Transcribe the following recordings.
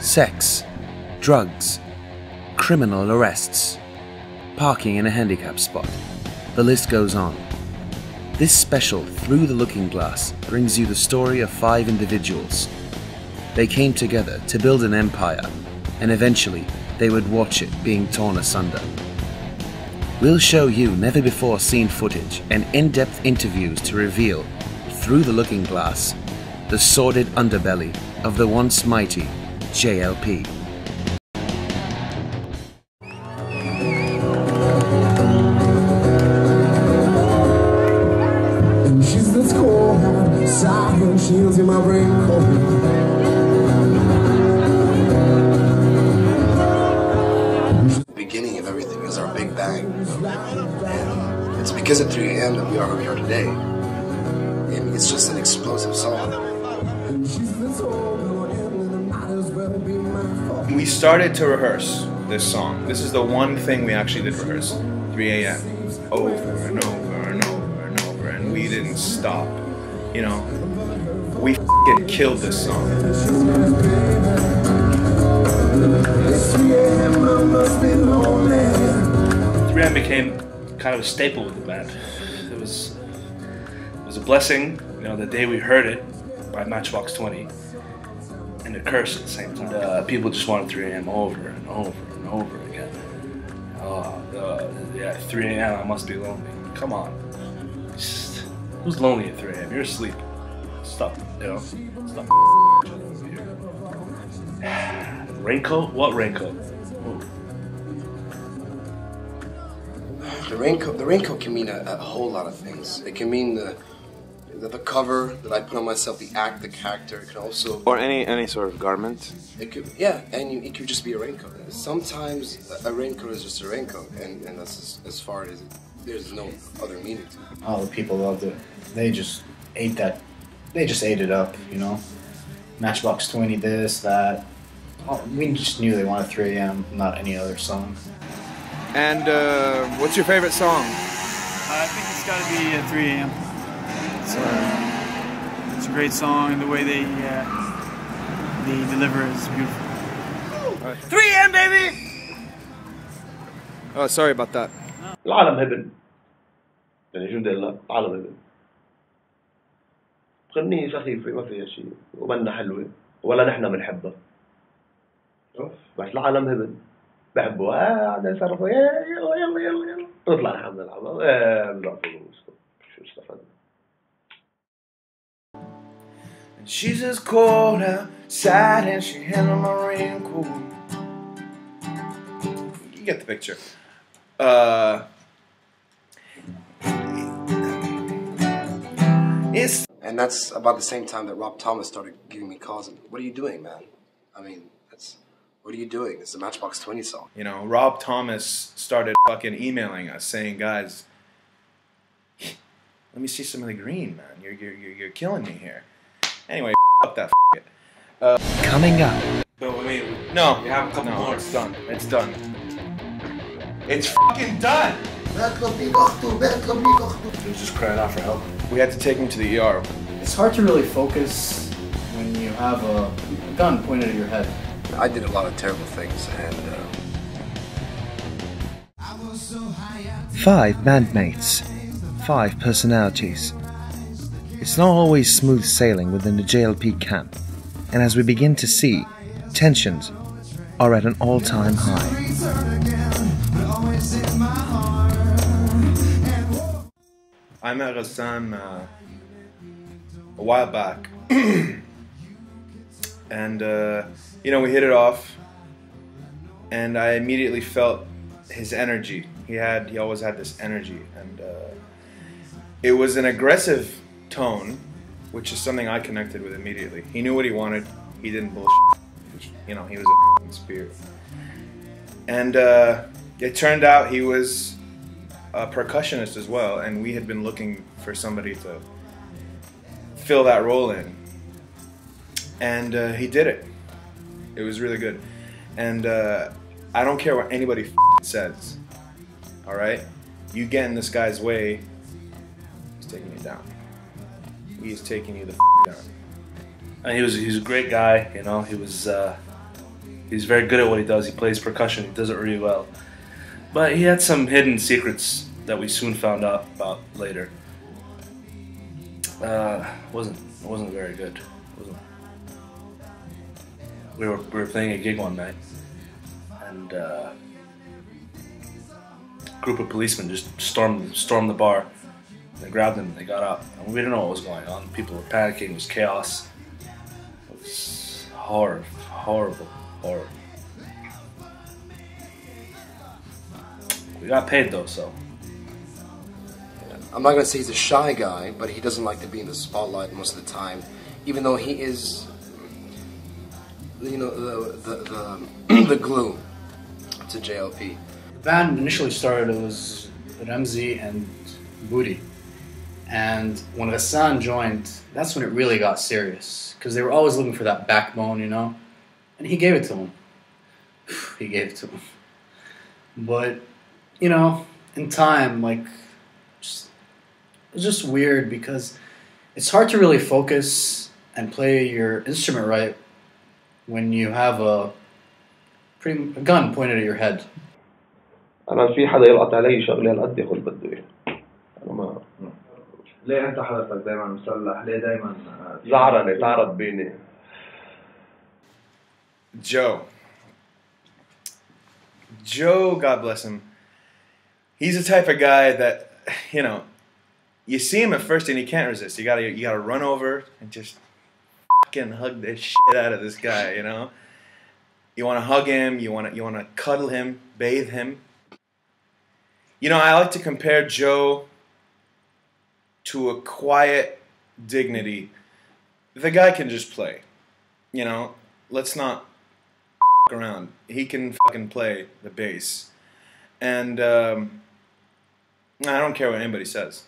sex, drugs, criminal arrests, parking in a handicap spot. The list goes on. This special, Through the Looking Glass, brings you the story of 5 individuals. They came together to build an empire, and eventually they would watch it being torn asunder. We'll show you never-before-seen footage and in-depth interviews to reveal, through the looking glass, the sordid underbelly of the once mighty JLP. She's this cold, silent, shields in my raincoat. The beginning of everything is our big bang. And it's because of 3 AM that we are where we are today. And it's just an explosive song. We started to rehearse this song. This is the one thing we actually did rehearse. 3 AM. Over and over and over and over. And we didn't stop. You know, we f***ing killed this song. 3 AM became kind of a staple of the band. It was a blessing, you know, the day we heard it by Matchbox 20, and a curse at the same time. People just wanted 3 AM over and over and over again. Yeah, 3 AM, I must be lonely. Come on. Just, who's lonely at 3 AM? You're asleep. Stop, you know? Stop Raincoat? What raincoat? Ooh. The raincoat can mean a whole lot of things. It can mean the cover that I put on myself, the act, the character. It can also... Or any sort of garment. It could, yeah, and it could just be a raincoat. Sometimes a raincoat is just a raincoat, and that's as far as there's no other meaning to it. All the people loved it. They just ate that. They just ate it up, you know. Matchbox 20, this, that. Oh, we just knew they wanted 3 AM, not any other song. And what's your favorite song? I think it's got to be 3 AM. It's a great song, and the way they deliver is beautiful. 3 AM, baby! Oh, sorry about that. العالم هبل. يعني شو بدي أقول لك؟ العالم هبل. غنية سخيفة ما فيها شيء، ومنا حلوة، ولا نحن بنحبها. بس العالم هبل. بحبوا قاعدة يصرفوا يلا يلا يلا يلا. نطلع نحن نلعبها. بنروح فلوس. شو استفدنا؟ She's as cold outside and she handled my raincoat. You get the picture. And that's about the same time that Rob Thomas started giving me calls. And, what are you doing, man? I mean, what are you doing? It's a Matchbox 20 song. You know, Rob Thomas started fucking emailing us saying, guys, let me see some of the green, man. You're killing me here. Anyway, fuck that it. Coming up. But I mean, No, you have a couple more. it's done. It's done. It's fucking done. He was just crying out for help. We had to take him to the ER. It's hard to really focus when you have a gun pointed at your head. I did a lot of terrible things, and 5 bandmates, 5 personalities. It's not always smooth sailing within the JLP camp, and as we begin to see, tensions are at an all-time high. I met Ghassan a while back, and you know, we hit it off, and I immediately felt his energy. He always had this energy, and it was an aggressive tone, which is something I connected with immediately. He knew what he wanted. He didn't bullshit. You know, he was a spirit. And it turned out he was a percussionist as well, and we had been looking for somebody to fill that role in. And he did it. It was really good. And I don't care what anybody says, all right? You get in this guy's way, he's taking you down. He's taking you the down. And he was a great guy, you know. He was He's very good at what he does. He plays percussion. He does it really well. But he had some hidden secrets that we soon found out about later. Wasn't very good. We were playing a gig one night, and a group of policemen just stormed the bar. They grabbed him. They got up, and we didn't know what was going on. People were panicking. It was chaos. It was horrible. We got paid though, so. I'm not going to say he's a shy guy, but he doesn't like to be in the spotlight most of the time, even though he is, you know, the glue to JLP. The band initially started, it was Ramzi and Booty. And when Ghassan joined, that's when it really got serious. Because they were always looking for that backbone, you know? And he gave it to them. He gave it to them. But, you know, in time, like, it's just weird because it's hard to really focus and play your instrument right when you have a gun pointed at your head. أنا في حدا يلقط علي شغلة هالقد ياخذ بده إياه. أنا ما. ليه أنت حضرتك دايما مسلح؟ ليه دايما زعرني تعرض بيني. Joe, God bless him. He's the type of guy that, you know, you see him at first and you can't resist. You gotta run over and just fucking hug the shit out of this guy, you know? You wanna hug him, you wanna cuddle him, bathe him. You know, I like to compare Joe to a quiet dignity. The guy can just play. You know, let's not around. He can fucking play the bass. And I don't care what anybody says.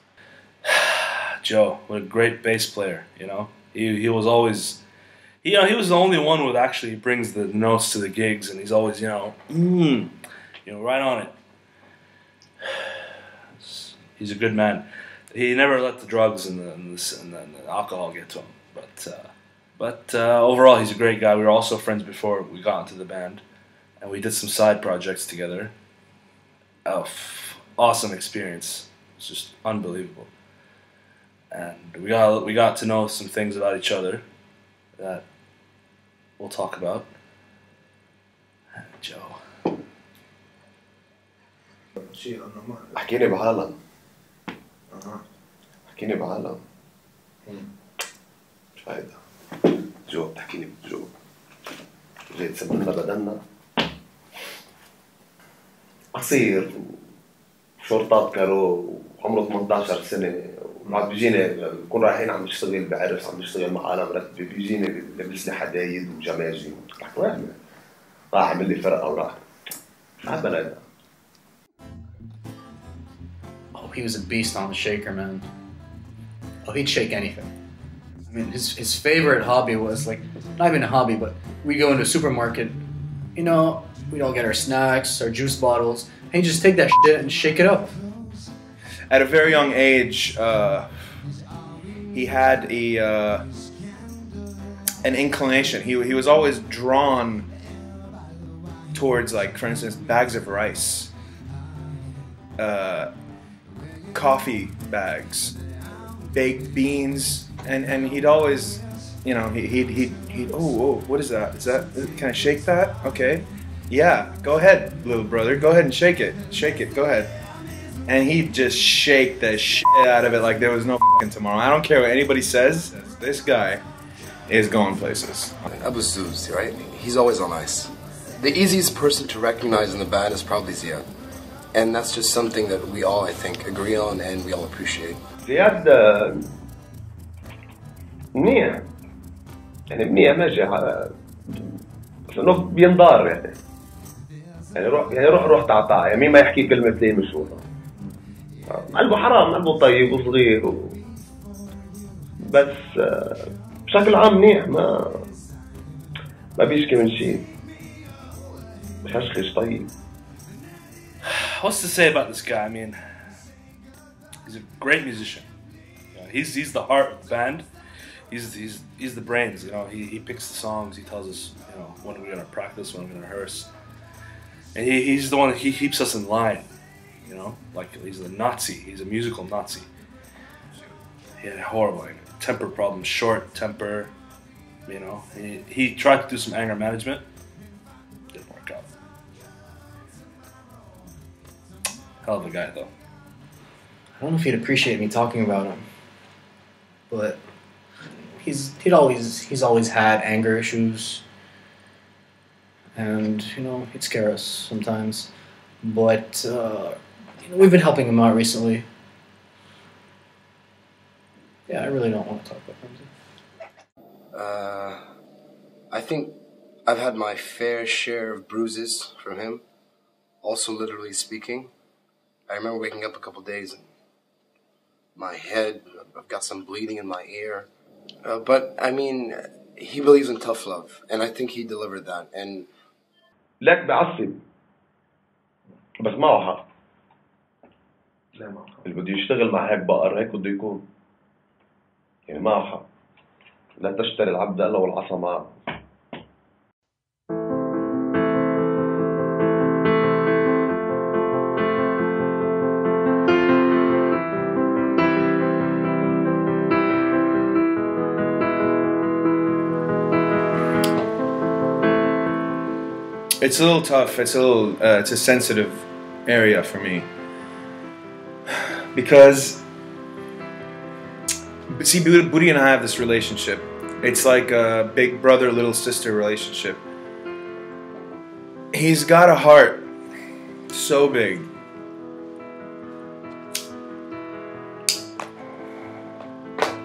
Joe, what a great bass player, you know. He was always, you know, he was the only one who actually brings the notes to the gigs, and he's always, you know, right on it. He's a good man. He never let the drugs and the alcohol get to him. But overall, he's a great guy. We were also friends before we got into the band, and we did some side projects together. Awesome experience. It's just unbelievable. And we got to know some things about each other that we'll talk about. Joe. حكيني بحالك. حكيني بحالك. شو هيدا؟ جو بتحكيني بجو. جاي تسمعنا بدلنا. قصير شرطات كارو وعمره 18 سنة وعم بيجيني بكون رايحين عم نشتغل بعرس عم نشتغل مع عالم رتبة بيجيني لبسني حدايد وجماجم راح عمل لي فرقة وراح عبنا. Oh, he was a beast on the shaker, man. Oh, he'd shake anything. I mean, his favorite hobby was, like, not even a hobby, but we go into a supermarket, you know, we'd all get our snacks, our juice bottles, and he'd just take that shit and shake it up. At a very young age, he had an inclination. He was always drawn towards, like, for instance, bags of rice, coffee bags, baked beans, and he'd always, you know, he'd oh, what is that? Can I shake that? Okay, yeah, go ahead, little brother, go ahead and shake it, go ahead. And he'd just shake the shit out of it like there was no fucking tomorrow. I don't care what anybody says, this guy is going places. Abu Zuz, right? He's always on ice. The easiest person to recognize in the band is probably Ziad. And that's just something that we all, I think, agree on and we all appreciate. زياد منيح يعني منيح ماشي بس انه بينضار يعني روح تعطاه يعني مين ما يحكي كلمتين مشهورة قلبه حرام قلبه طيب وصغير بس بشكل عام منيح ما بيشكي من شيء مش طيب. What's to say about this guy? I mean, he's a great musician. He's the heart of the band. he's the brains. You know, he picks the songs. He tells us, you know, when we're gonna practice, when we're gonna rehearse, and he's the one. He keeps us in line. You know, like he's a Nazi. He's a musical Nazi. He had horrible temper problems, short temper. You know, he tried to do some anger management. Didn't work out. Hell of a guy, though. I don't know if he'd appreciate me talking about him, but he's always had anger issues, and you know, he'd scare us sometimes. But you know, we've been helping him out recently. Yeah, I really don't want to talk about him. I think I've had my fair share of bruises from him, also literally speaking. I remember waking up a couple days and my head, I've got some bleeding in my ear. But I mean, he believes in tough love, and I think he delivered that. And لك بعصب بس معه حق. اللي بده يشتغل مع هيك بقر هيك بده يكون. يعني معه حق. لا تشتري العبد الا والعصا معه. It's a little tough. It's a sensitive area for me because see, Booty and I have this relationship. It's like a big brother, little sister relationship. He's got a heart so big.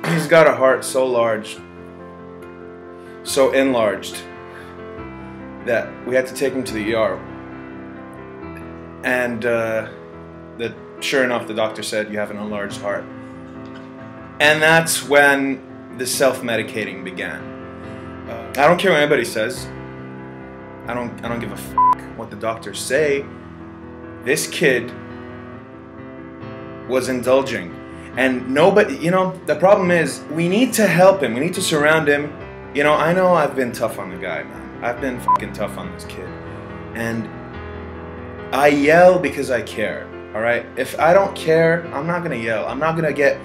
He's got a heart so large, so enlarged, that we had to take him to the ER. And sure enough, the doctor said, you have an enlarged heart. And that's when the self-medicating began. I don't care what anybody says. I don't give a f*** what the doctors say. This kid was indulging. And nobody, you know, the problem is we need to help him. We need to surround him. You know I've been tough on the guy, man. I've been fucking tough on this kid. And I yell because I care, alright? If I don't care, I'm not gonna yell. I'm not gonna get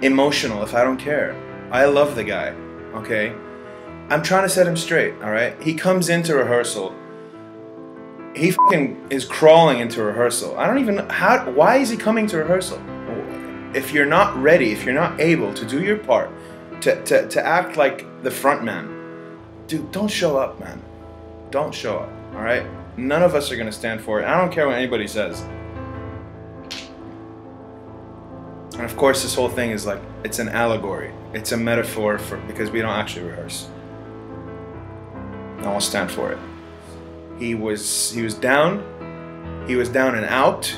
emotional if I don't care. I love the guy, okay? I'm trying to set him straight, alright? He comes into rehearsal. He fucking is crawling into rehearsal. I don't even know why is he coming to rehearsal? If you're not ready, if you're not able to do your part, to act like the front man, dude, don't show up, man. Don't show up, all right? None of us are gonna stand for it. I don't care what anybody says. And of course, this whole thing is like, it's an allegory. It's a metaphor because we don't actually rehearse. I won't stand for it. He was down. He was down and out.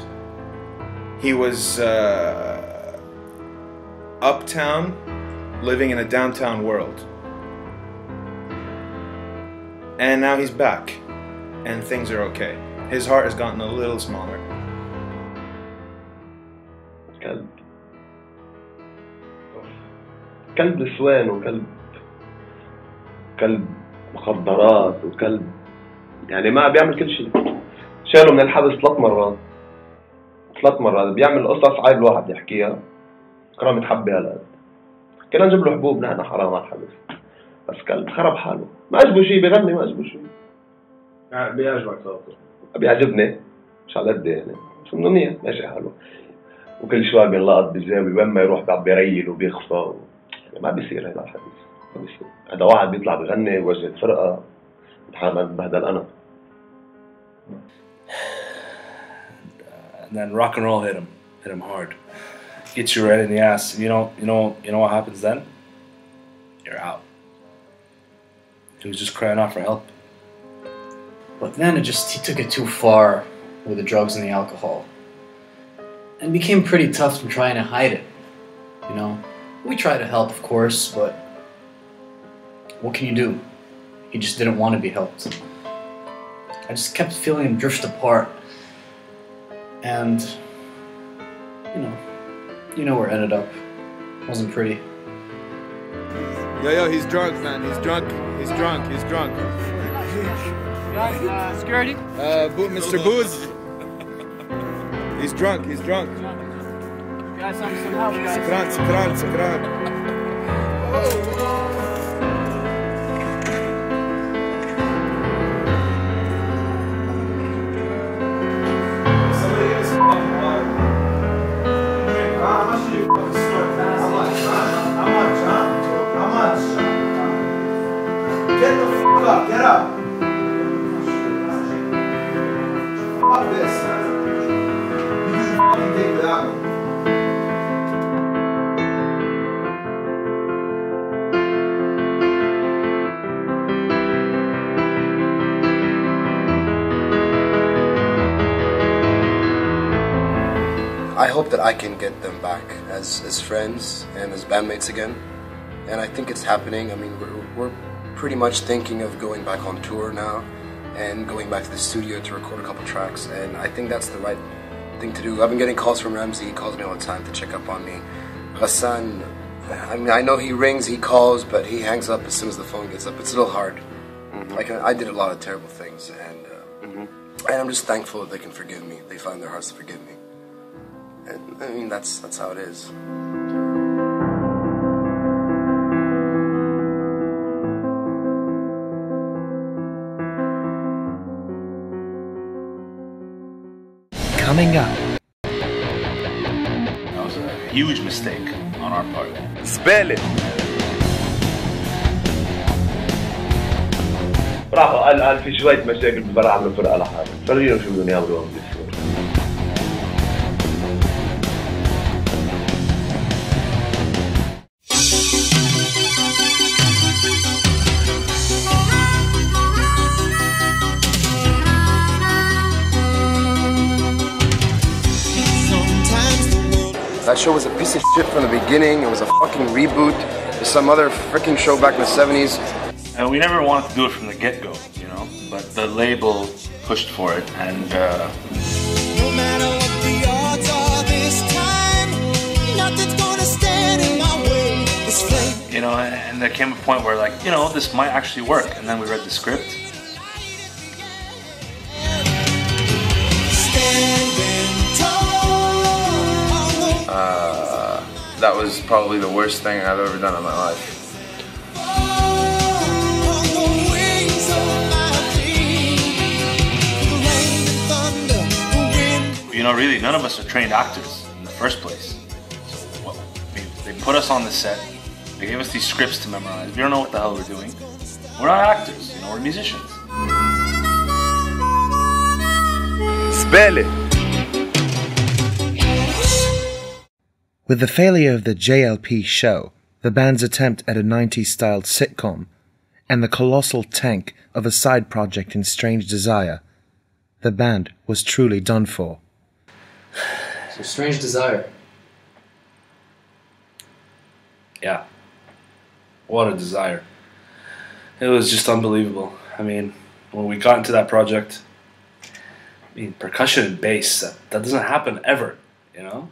He was uptown, living in a downtown world. And now he's back, and things are okay. His heart has gotten a little smaller. كلب نسوان وكلب مخدرات وكلب يعني ما بيعمل كل شيء. شاله من الحبس 3 مرات بيعمل قصص عيب الواحد يحكيها. كرامة متحبي هالقد. كنا نجيب له حبوب نحن حرام على الحبس. بس كلب خرب حاله. ما عجبه شيء بيغني ما عجبه شيء. بيعجبك صوته؟ بيعجبني مش على قد يعني. شو منيح ماشي حاله. وكل شوي بينلقط بالزاوية وين ما يروح بيريل وبيخفى ما بيصير هذا الحديث. ما بيصير. هذا واحد بيطلع بيغني بوجه فرقة بهدل أنا. And then rock and roll hit him hard, gets you right in the ass. You know what happens then? You're out. He was just crying out for help. But then he took it too far with the drugs and the alcohol, and became pretty tough from trying to hide it. You know, we tried to help, of course, but what can you do? He just didn't want to be helped. I just kept feeling him drift apart. And, you know where it ended up. It wasn't pretty. Yo, he's drunk, man. He's drunk. He's drunk. He's drunk. Guys, security? Mr. Booze. He's drunk. He's drunk. Guys, some help, guys. Sakran. Get the fuck up, get up. Fuck this. You can fucking take without me. I hope that I can get them back as friends and as bandmates again. And I think it's happening. I mean, we're pretty much thinking of going back on tour now and going back to the studio to record a couple tracks, and I think that's the right thing to do. I've been getting calls from Ramsey. He calls me all the time to check up on me. Hassan, I mean, I know he rings, he calls, but he hangs up as soon as the phone gets up. It's a little hard. Like, I did a lot of terrible things, and I'm just thankful that they can forgive me. They find their hearts to forgive me. And I mean, that's how it is. Coming up. That was a huge mistake on our part. Spell it. راح قال في شوية مشاكل بالبرا عملوا فرقة لحالهم، خليهم شو بدهم يعملوا بالسور. That show was a piece of shit from the beginning. It was a fucking reboot. There's some other freaking show back in the 70s. And we never wanted to do it from the get-go, you know, but the label pushed for it, and no matter what the odds are this time, nothing's gonna stand in my way. This flame. you know, and there came a point where, like, you know, this might actually work, and then we read the script. That was probably the worst thing I've ever done in my life. You know, really, none of us are trained actors in the first place. So, they put us on the set, they gave us these scripts to memorize. We don't know what the hell we're doing. We're not actors, you know, we're musicians. Spell it. With the failure of the JLP show, the band's attempt at a 90s-styled sitcom, and the colossal tank of a side project in Strange Desire, the band was truly done for. So Strange Desire. Yeah. What a desire. It was just unbelievable. I mean, when we got into that project, I mean, percussion and bass, that doesn't happen ever, you know?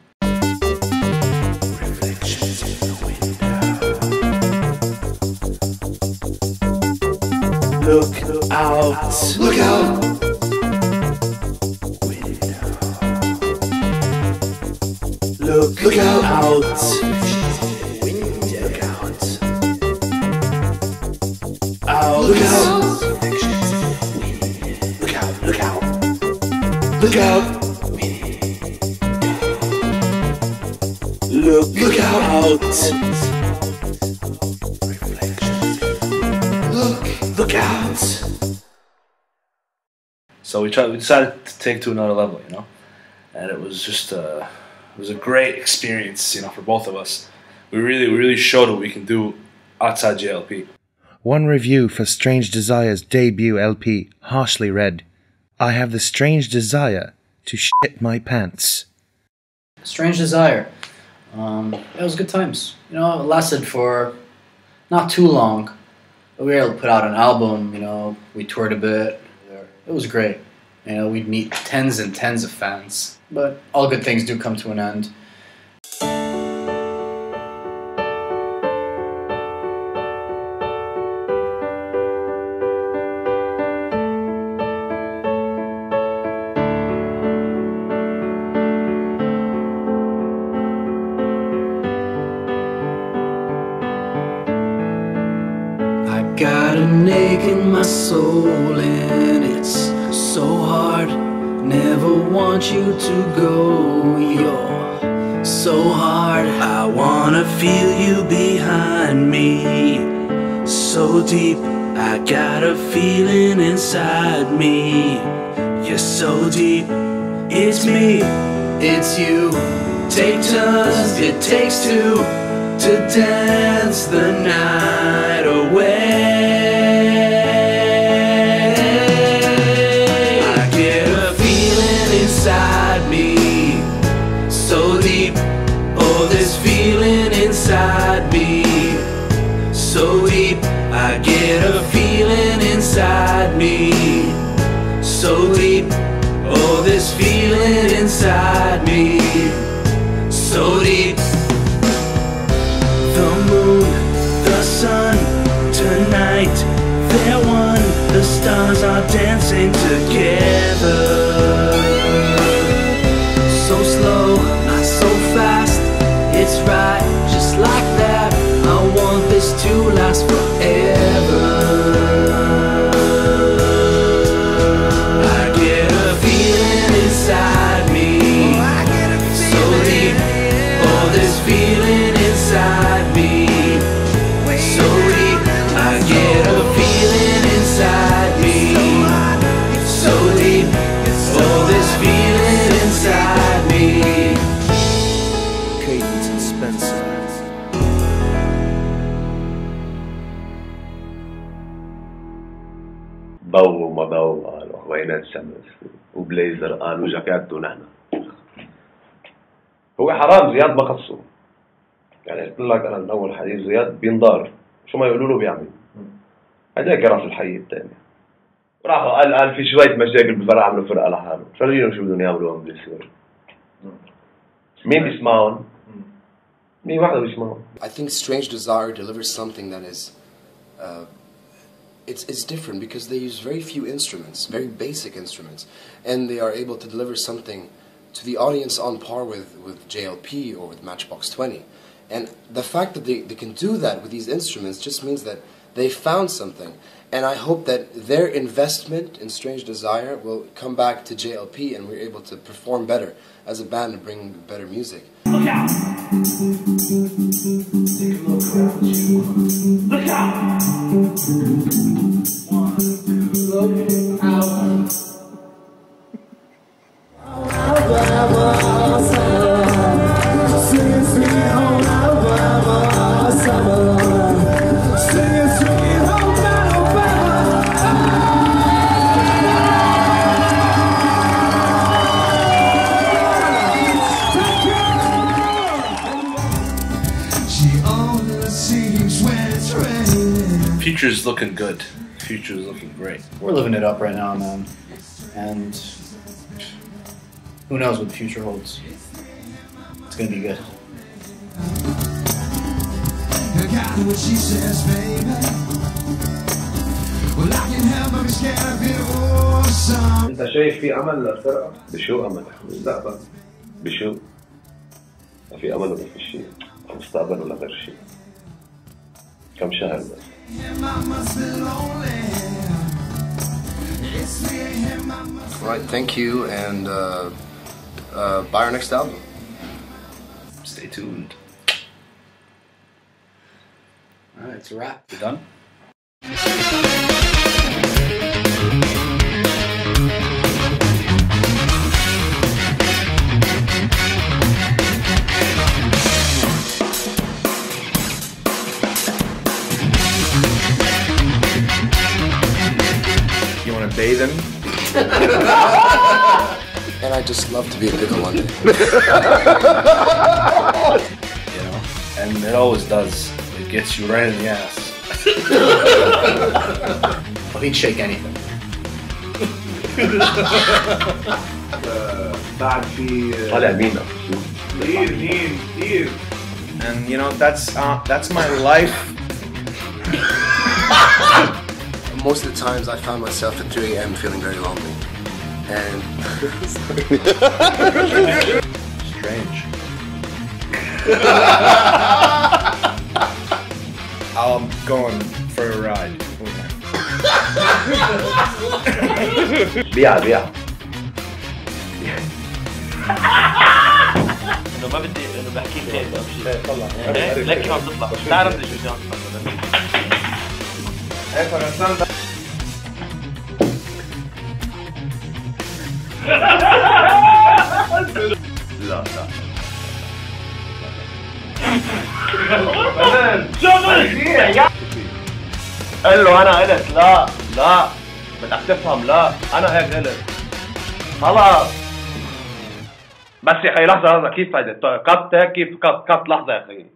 Look out! Look out! Look out! Look out! Out! Look out! Look out! Look out! Look out! Look out! Look out! So we decided to take it to another level, you know, and it was just it was a great experience, you know, for both of us. We really showed what we can do outside JLP. One review for Strange Desire's debut LP harshly read, "I have the strange desire to shit my pants." Strange Desire. It was good times. You know, it lasted for not too long. We were able to put out an album, you know, we toured a bit. It was great. You know, we'd meet tens and tens of fans. But all good things do come to an end. in my soul, and it's so hard. Never want you to go. You're so hard. I wanna feel you behind me, so deep. I got a feeling inside me. You're so deep. It's me, it's you. Take turns, it takes two to dance the night away. I get a feeling inside me, so deep. Oh, this feeling inside me, so deep. I get a feeling inside me, so deep. Oh, this feeling inside me, so deep. The moon, the sun, tonight they're one. The stars are dancing together. So slow, not so fast. It's right, just like that. I want this to last forever. I get a feeling inside me, so deep. Oh, this feeling inside me, so deep. I get a feeling inside me, so deep. Oh, this feeling inside me. Cadence and Spencer. ضو وما ضو قالوا خوينات شمس وبليزر قالوا جاكيت ونحن. هو حرام زياد ما خصه، يعني قلت لك انا من اول حديث زياد بينضار شو ما يقولوا له بيعمل. هذاك راس الحي الثاني راح قال في شويه مشاكل بالفرع، عملوا فرقه لحاله، فرجيهم شو بدهم يعملوا هم بالسير. مين بيسمعهم؟ مين واحد بيسمعهم؟ I think Strange Desire delivers something that is it's different because they use very few instruments, very basic instruments, and they are able to deliver something to the audience on par with JLP or with Matchbox 20. And the fact that they can do that with these instruments just means that they found something. And I hope that their investment in Strange Desire will come back to JLP and we're able to perform better as a band and bring better music. Look out! Take a look around you. Look out! 1, 2, look out! Sing sweet home Alabama, summer. Sing sweet home Alabama. She only sings when it's raining. Future's looking good. Future's looking great. We're living it up right now, man. And who knows what the future holds. It's gonna be good. You got what she says, baby. Well, I can help but be scared of it or some. انت شايف في امل للفرقه؟ بشو امل؟ مستقبل. بشو؟ ما في امل ولا في شيء، مستقبل ولا غير شيء. كم شهر بس. Alright, thank you, and buy our next album. Stay tuned. Alright, it's a wrap. You done? You want to bathe him? And I just love to be a pickle one day. You know? And it always does. It gets you right in the ass. Well, he'd shake anything. بعد في طالع مينا. كتير. And you know that's my life. Most of the times I found myself at 3 a.m. feeling very lonely. And Strange. I'm going for a ride. بيع انه ما بدي انه بحكي خير او شيء. طلع لك عم تطلع تعرف ليش بدي عم تطلع. ايه فرنسان ده لا قال له انا قلت لا بدك تفهم لا انا هيك قلت خلاص بس يا اخي لحظه كيف هيدا كت هيك كيف كت لحظه يا اخي